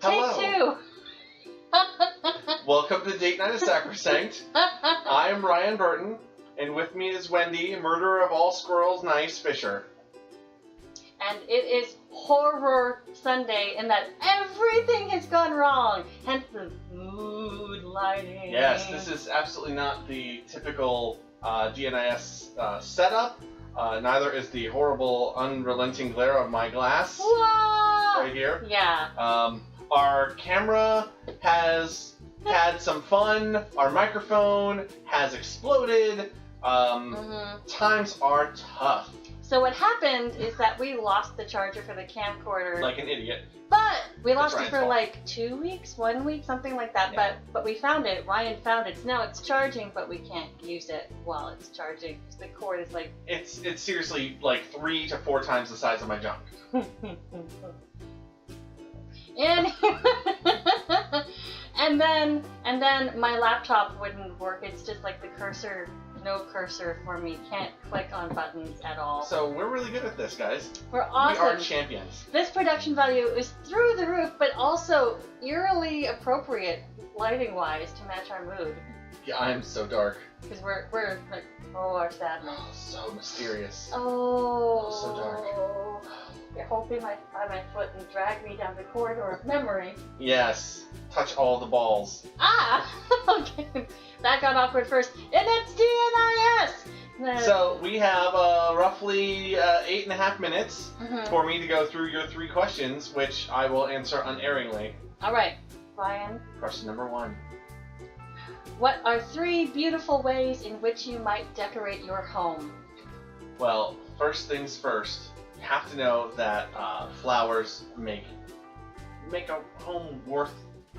Hello. Take two. Welcome to Date Night at Sacrosanct. I am Ryan Burton, and with me is Wendy, murderer of all squirrels, Nice Fisher. And it is Horror Sunday in that everything has gone wrong. Hence the mood lighting. Yes, this is absolutely not the typical DNIS setup. Neither is the horrible, unrelenting glare of my glass Whoa! right here. Yeah. Our camera has had some fun. Our microphone has exploded. Times are tough. So what happened is that we lost the charger for the camcorder. Like an idiot. But we lost it Ryan's for fault. like 2 weeks, 1 week, something like that. Yeah. But we found it. Ryan found it. Now it's charging, but we can't use it while it's charging because the cord is like. It's seriously like 3 to 4 times the size of my junk. and then my laptop wouldn't work. It's just like the cursor, no cursor for me. Can't click on buttons at all. So we're really good at this, guys. We're awesome. We are champions. This production value is through the roof, but also eerily appropriate lighting-wise to match our mood. Yeah, I am so dark. Because we're like, oh, our sadness. Oh, so mysterious. Oh. So dark. You're holding by my foot and drag me down the corridor of memory. Yes. Touch all the balls. Ah! Okay. That got awkward first. And it's DNIS! So we have roughly 8.5 minutes for me to go through your 3 questions, which I will answer unerringly. Alright, Ryan. Question number 1. What are 3 beautiful ways in which you might decorate your home? Well, first things first. You have to know that flowers make a home worth.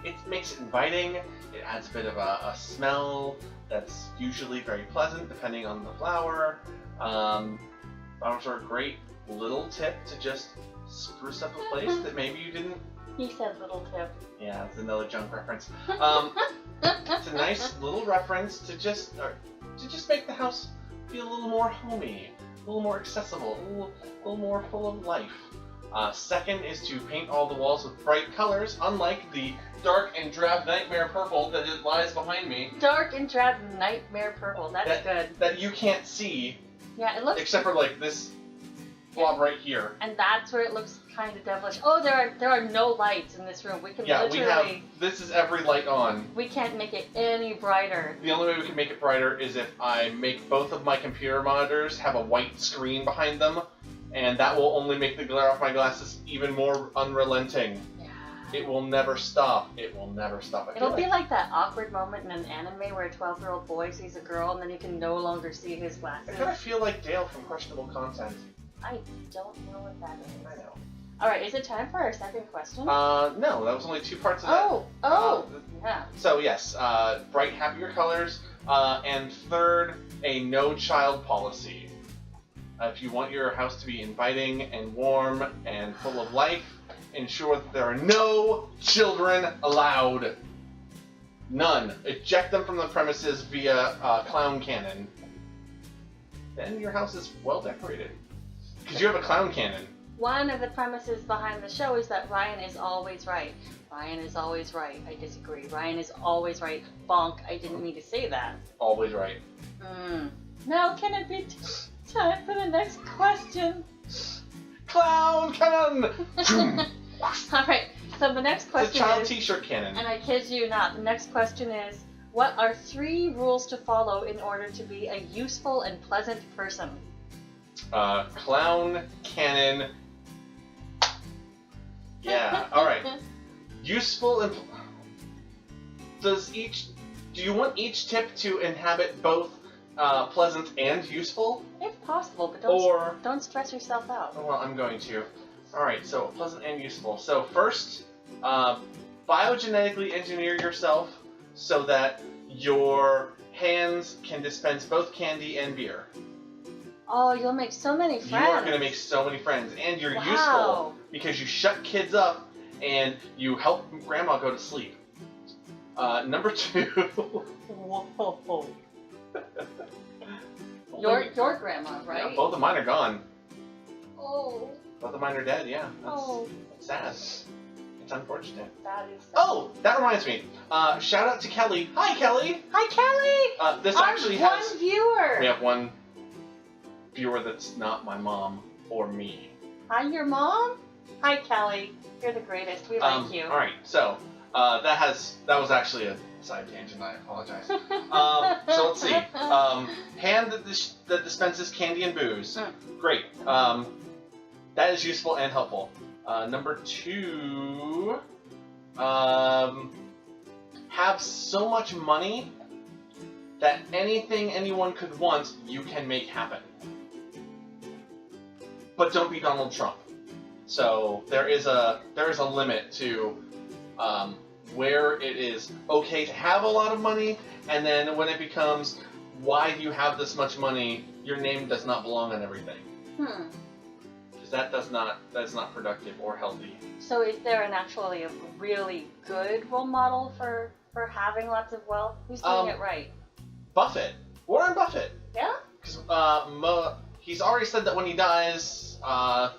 It makes it inviting. It adds a bit of a smell that's usually very pleasant, depending on the flower. Flowers are a great little tip to just spruce up a place that maybe you didn't. He said little tip. Yeah, it's another junk reference. It's a nice little reference to just make the house feel a little more homey, a little more accessible, a little more full of life. Second is to paint all the walls with bright colors, unlike the dark and drab nightmare purple that lies behind me. Dark and drab nightmare purple. That's good. That you can't see. Yeah, it looks. Except for like this blob right here. And that's where it looks kind of devilish. Oh, there are no lights in this room. We can literally. This is every light on. We can't make it any brighter. The only way we can make it brighter is if I make both of my computer monitors have a white screen behind them, and that will only make the glare off my glasses even more unrelenting. Yeah. It will never stop. It will never stop. It'll be like that awkward moment in an anime where a 12-year-old boy sees a girl and then he can no longer see his glasses. I kind of feel like Dale from Questionable Content. I don't know what that is. I know. Alright, is it time for our second question? No, that was only 2 parts of that. Yeah. So yes, bright, happier colors, and third, a no child policy. If you want your house to be inviting and warm and full of life, ensure that there are no children allowed. None. Eject them from the premises via clown cannon. Then your house is well decorated. Because you have a clown cannon. One of the premises behind the show is that Ryan is always right. Ryan is always right. I disagree. Ryan is always right. Bonk. I didn't mean to say that. Always right. Now can it be time for the next question? Clown cannon! Alright, so the next question It's a child is, t-shirt cannon. and I kid you not, the next question is, what are 3 rules to follow in order to be a useful and pleasant person? Clown cannon. Yeah, alright. Useful and... Do you want each tip to inhabit both pleasant and useful? If possible, but don't stress yourself out. Well, I'm going to. Alright, so pleasant and useful. So first, biogenetically engineer yourself so that your hands can dispense both candy and beer. Oh, you'll make so many friends. You are going to make so many friends, and you're useful because you shut kids up and you help grandma go to sleep. Number 2. Whoa. Your grandma, right? Yeah, both of mine are gone. Oh. Both of mine are dead, yeah. Oh. That's sad. It's unfortunate. That is. Oh, that reminds me. Shout out to Kelly. Hi, Kelly. Hi, Kelly. This actually one has. viewer. We have one viewer that's not my mom or me. Hi, your mom. Hi, Kelly. You're the greatest. We like you. All right, so that was actually a side tangent. I apologize. So let's see. Hand that dispenses candy and booze. Great. That is useful and helpful. Number 2. Have so much money that anything anyone could want, you can make happen. But don't be Donald Trump. So there is a limit to where it is okay to have a lot of money, and then when it becomes, why do you have this much money? Your name does not belong on everything. Because that's not productive or healthy. So is there actually a really good role model for having lots of wealth? Who's doing it right? Buffett. Warren Buffett. Yeah? Because he's already said that when he dies, I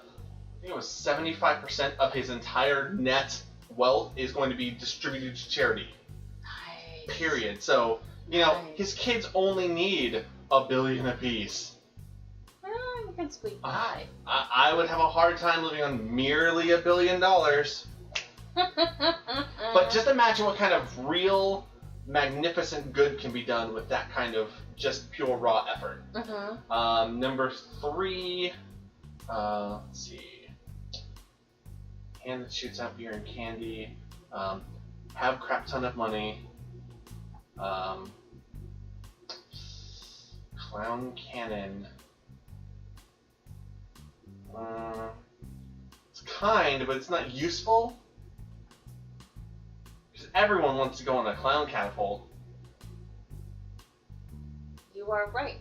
think it was 75% of his entire net wealth is going to be distributed to charity. Nice. Period. So, his kids only need $1 billion apiece. You can squeak by. I would have a hard time living on merely $1 billion. But just imagine what kind of real, magnificent good can be done with that kind of just pure raw effort. Number 3, let's see. Hand that shoots out beer and candy. Have crap ton of money. Clown cannon. It's kind, but it's not useful. Because everyone wants to go on a clown catapult. You are right.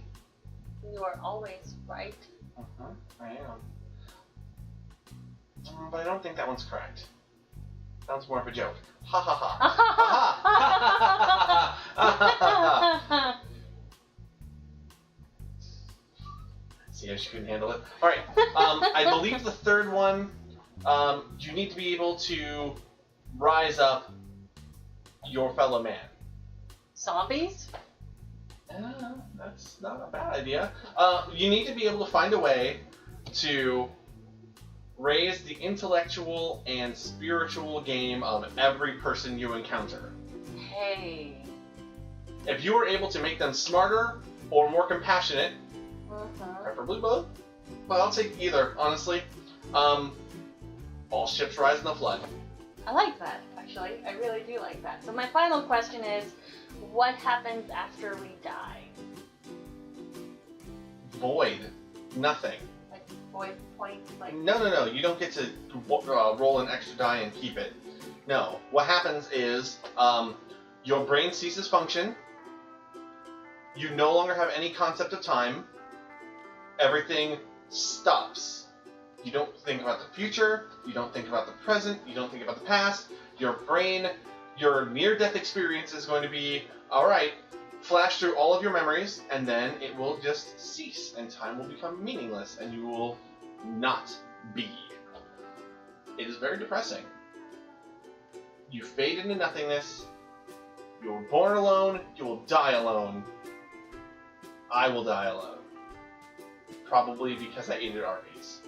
You are always right. I am. But I don't think that one's correct. That one's more of a joke. Ha ha ha. See how she couldn't handle it? Alright, I believe the third one, you need to be able to rise up your fellow man. Zombies? That's not a bad idea. You need to be able to find a way to raise the intellectual and spiritual game of every person you encounter. Hey. If you were able to make them smarter or more compassionate, preferably both, but I'll take either, honestly. All ships rise in the flood. I like that, actually. I really do like that. So my final question is, what happens after we die? Void. Nothing. Like void points? Like... No. You don't get to roll an extra die and keep it. No. What happens is, your brain ceases function. You no longer have any concept of time. Everything stops. You don't think about the future. You don't think about the present. You don't think about the past. Your brain, your near-death experience is going to be, alright, flash through all of your memories, and then it will just cease, and time will become meaningless, and you will not be. It is very depressing. You fade into nothingness. You were born alone. You will die alone. I will die alone. Probably because I ate at Arby's.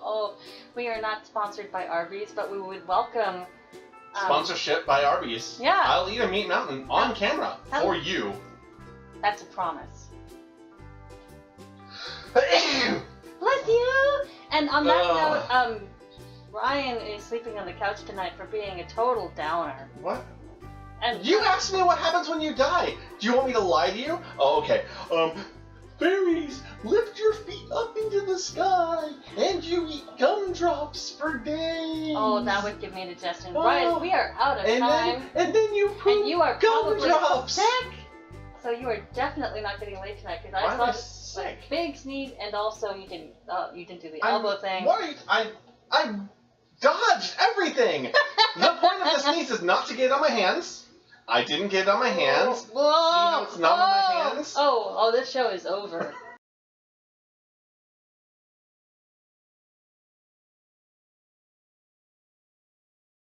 Oh, we are not sponsored by Arby's, but we would welcome... Sponsorship by Arby's. Yeah. I'll eat a meat mountain on camera for you. That's a promise. Bless you! And on that note, Ryan is sleeping on the couch tonight for being a total downer. What? And you asked me what happens when you die. Do you want me to lie to you? Oh, okay. Fairies, lift your feet up into the sky, and you eat gumdrops for days. Oh, that would give me indigestion. Ryan, we are out of time. And then you poop and you are probably gumdrops. sick. So you are definitely not getting late tonight because I saw sick? A big sneeze, and also you didn't do the elbow thing. What are you? I dodged everything. The point of the sneeze is not to get it on my hands. I didn't get it on my hands. Whoa! See how it's not on my hands? Oh, this show is over.